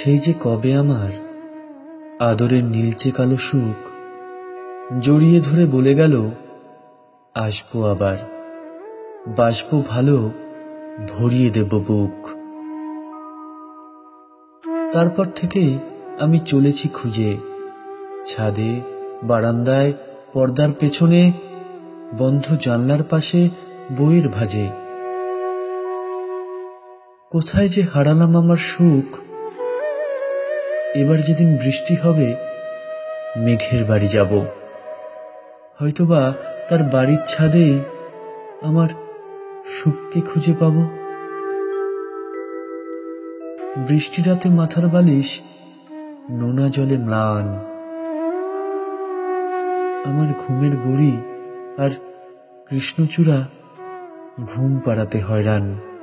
সেই যে কবে আমার আদরের নীলচে কালো সুখ জড়িয়ে ধরে বলে গেল, আসবো আবার, বাসবো ভালো, ভরিয়ে দেব বুক। তারপর থেকে আমি চলেছি খুঁজে, ছাদে, বারান্দায়, পর্দার পেছনে, বন্ধ জানলার পাশে, বইয়ের ভাঁজে। কোথায় যে হারালাম আমার সুখ। এবার যেদিন বৃষ্টি হবে, মেঘের বাড়ি যাব, হয়তোবা তার বাড়ির ছাদেই আমার সুখকে খুঁজে পাব। বৃষ্টি রাতে মাথার বালিশ নোনা জলে ম্লান, আমার ঘুমের বড়ি আর কৃষ্ণচূড়া ঘুম পাড়াতে হয়রান।